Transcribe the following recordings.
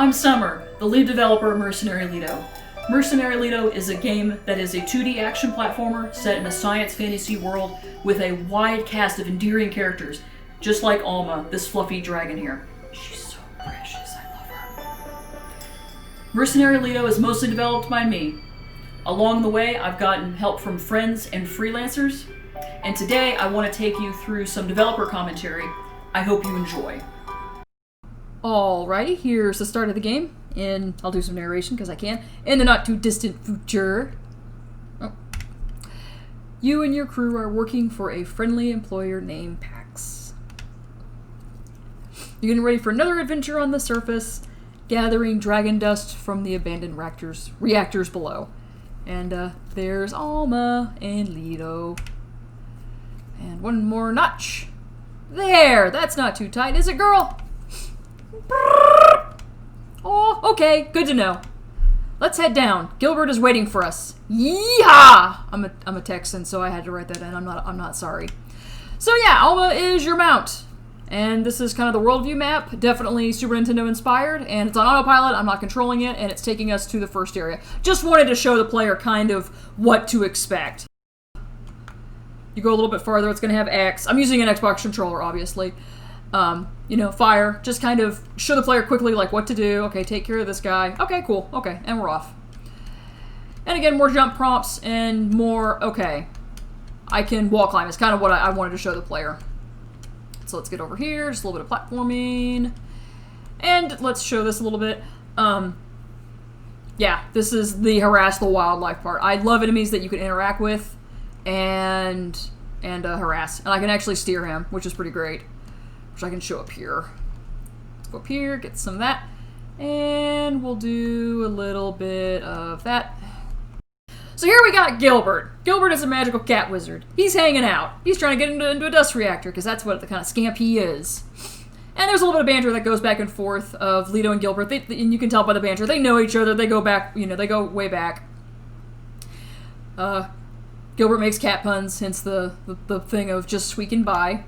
I'm Summer, the lead developer of Mercenary Lido. Mercenary Lido is a game that is a 2D action platformer set in a science fantasy world with a wide cast of endearing characters, just like Alma, this fluffy dragon here. She's so precious, I love her. Mercenary Lido is mostly developed by me. Along the way, I've gotten help from friends and freelancers, and today I want to take you through some developer commentary. I hope you enjoy. Alrighty, here's the start of the game, and I'll do some narration because I can, in the not too distant future. Oh. You and your crew are working for a friendly employer named Pax. You're getting ready for another adventure on the surface, gathering dragon dust from the abandoned reactors below. And there's Alma and Lido. And one more notch. There! That's not too tight, is it, girl? Oh, okay. Good to know. Let's head down. Gilbert is waiting for us. Yeehaw! I'm a Texan, so I had to write that in. I'm not sorry. So yeah, Alma is your mount. And this is kind of the worldview map. Definitely Super Nintendo inspired. And it's on autopilot. I'm not controlling it. And it's taking us to the first area. Just wanted to show the player kind of what to expect. You go a little bit farther, it's going to have X. I'm using an Xbox controller, obviously. Fire. Just kind of show the player quickly, like, what to do. Okay, take care of this guy. Okay, cool. Okay, and we're off. And again, more jump prompts and more, okay, I can wall climb. It's kind of what I wanted to show the player. So let's get over here. Just a little bit of platforming. And let's show this a little bit. Yeah, this is the harass the wildlife part. I love enemies that you can interact with and harass. And I can actually steer him, which is pretty great. Which I can show up here. Let's go up here, get some of that. And we'll do a little bit of that. So here we got Gilbert. Gilbert is a magical cat wizard. He's hanging out. He's trying to get into a dust reactor, because that's what the kind of scamp he is. And there's a little bit of banter that goes back and forth of Lido and Gilbert. And you can tell by the banter. They know each other. They go back, they go way back. Gilbert makes cat puns, hence the thing of just squeaking by.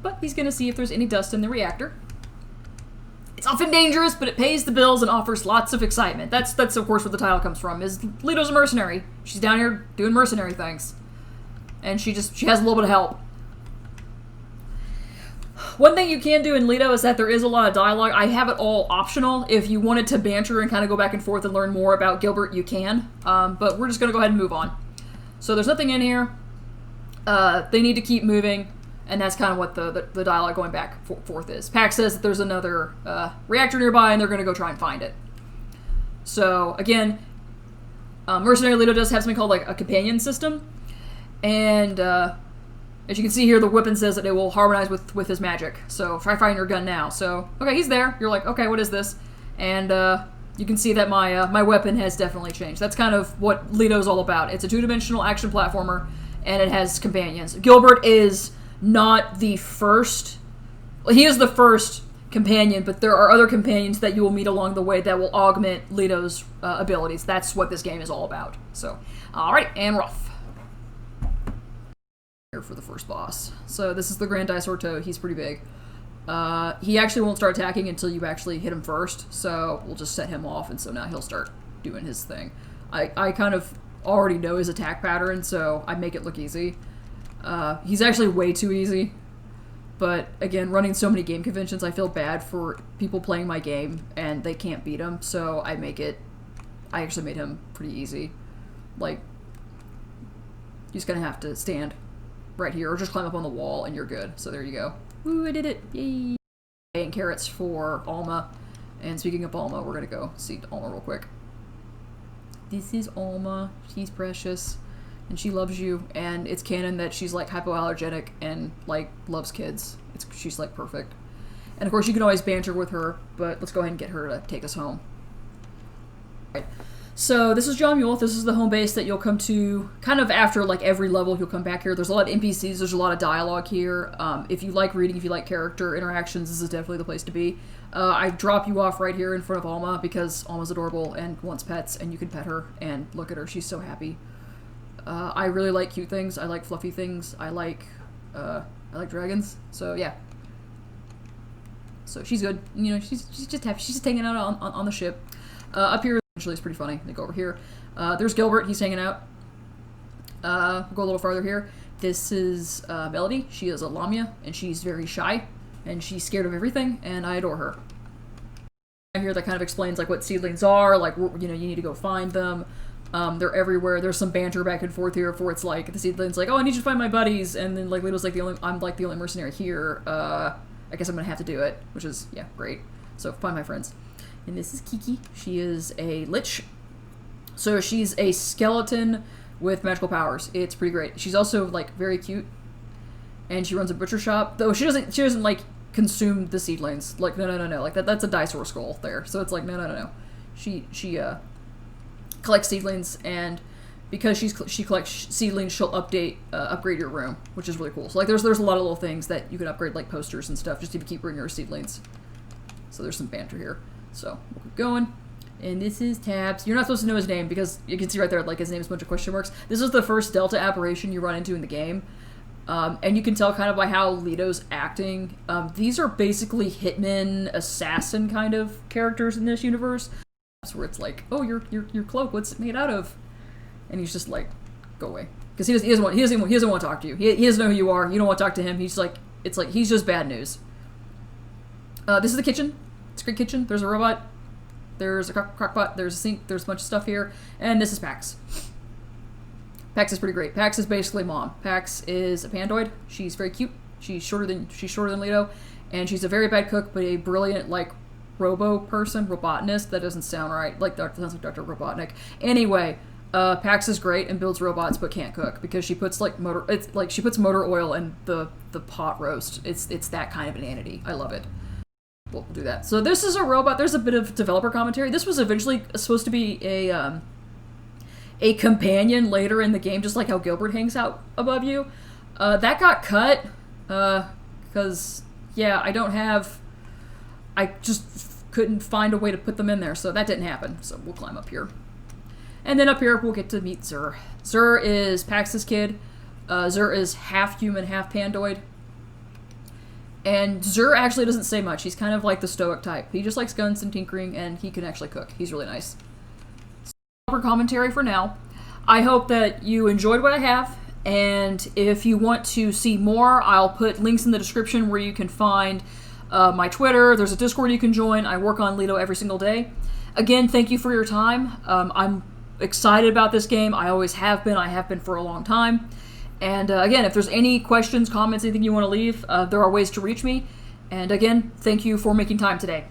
But he's going to see if there's any dust in the reactor. It's often dangerous, but it pays the bills and offers lots of excitement. That's of course where the title comes from, is Lido's a mercenary. She's down here doing mercenary things. And she has a little bit of help. One thing you can do in Lido is that there is a lot of dialogue. I have it all optional. If you wanted to banter and kind of go back and forth and learn more about Gilbert, you can. But we're just going to go ahead and move on. So there's nothing in here. They need to keep moving. And that's kind of what the dialogue going back and forth is. Pax says that there's another reactor nearby, and they're going to go try and find it. So, again, Mercenary Lido does have something called like a companion system. And as you can see here, the weapon says that it will harmonize with his magic. So, try firing your gun now. So, okay, he's there. You're like, okay, what is this? And you can see that my weapon has definitely changed. That's kind of what Lido's all about. It's a two-dimensional action platformer, and it has companions. Gilbert is not the first. Well, he is the first companion, but there are other companions that you will meet along the way that will augment Lido's abilities. That's what this game is all about. So, alright, and we're off. Here for the first boss. So this is the Grand Disorto. He's pretty big. He actually won't start attacking until you actually hit him first, so we'll just set him off, and so now he'll start doing his thing. I kind of already know his attack pattern, so I make it look easy. He's actually way too easy, but again, running so many game conventions, I feel bad for people playing my game and they can't beat him, so I actually made him pretty easy. Like, you're just gonna have to stand right here or just climb up on the wall and you're good. So there you go. Ooh, I did it. Yay. And carrots for Alma. And speaking of Alma, we're gonna go see Alma real quick. This is Alma. She's precious. And she loves you, and it's canon that she's, like, hypoallergenic and, like, loves kids. She's, like, perfect. And, of course, you can always banter with her, but let's go ahead and get her to take us home. Right. So, this is John Muehl. This is the home base that you'll come to kind of after, like, every level. You'll come back here. There's a lot of NPCs. There's a lot of dialogue here. If you like reading, if you like character interactions, this is definitely the place to be. I drop you off right here in front of Alma because Alma's adorable and wants pets, and you can pet her and look at her. She's so happy. I really like cute things. I like fluffy things. I like dragons. So yeah. So she's good. You know, she's just happy. She's just hanging out on the ship. Up here, actually, it's pretty funny. They go over here. There's Gilbert. He's hanging out. We'll go a little farther here. This is Melody. She is a Lamia, and she's very shy, and she's scared of everything, and I adore her. Here that kind of explains like what seedlings are. Like, you know, you need to go find them. They're everywhere. There's some banter back and forth here for it's like the seedling's like, oh, I need you to find my buddies, and then like Lito's like I'm like the only mercenary here. I guess I'm gonna have to do it, which is yeah, great. So find my friends. And this is Kiki. She is a lich. So she's a skeleton with magical powers. It's pretty great. She's also like very cute, and she runs a butcher shop. Though she doesn't like consume the seedlings. Like no. Like that's a dinosaur skull there. So it's like no. She collects seedlings, and because she collects seedlings, she'll upgrade your room, which is really cool. So like there's a lot of little things that you can upgrade, like posters and stuff, just to keep bringing her seedlings. So there's some banter here. So we'll keep going. And this is Tabs. You're not supposed to know his name because you can see right there, like his name's a bunch of question marks. This is the first Delta aberration you run into in the game. And you can tell kind of by how Lito's acting. These are basically hitman, assassin kind of characters in this universe. That's where it's like, oh, your cloak, what's it made out of? And he's just like, go away. Because he doesn't want to talk to you. He doesn't know who you are. You don't want to talk to him. He's like, it's like, he's just bad news. This is the kitchen. It's a great kitchen. There's a robot. There's a crock pot. There's a sink. There's a bunch of stuff here. And this is Pax. Pax is pretty great. Pax is basically Mom. Pax is a pandoid. She's very cute. She's shorter than Lito. And she's a very bad cook, but a brilliant, like, robotanist. That doesn't sound right. Like, that sounds like Dr. Robotnik. Anyway, Pax is great and builds robots, but can't cook because she puts she puts motor oil in the pot roast. It's that kind of an entity. I love it. We'll do that. So this is a robot. There's a bit of developer commentary. This was eventually supposed to be a companion later in the game, just like how Gilbert hangs out above you. That got cut because yeah, I just couldn't find a way to put them in there, so that didn't happen. So we'll climb up here. And then up here, we'll get to meet Zur. Zur is Pax's kid. Zur is half human, half pandoid. And Zur actually doesn't say much. He's kind of like the stoic type. He just likes guns and tinkering, and he can actually cook. He's really nice. So, commentary for now. I hope that you enjoyed what I have, and if you want to see more, I'll put links in the description where you can find my Twitter. There's a Discord you can join. I work on Lito every single day. Again, thank you for your time. I'm excited about this game. I always have been. I have been for a long time. And again, if there's any questions, comments, anything you want to leave, there are ways to reach me. And again, thank you for making time today.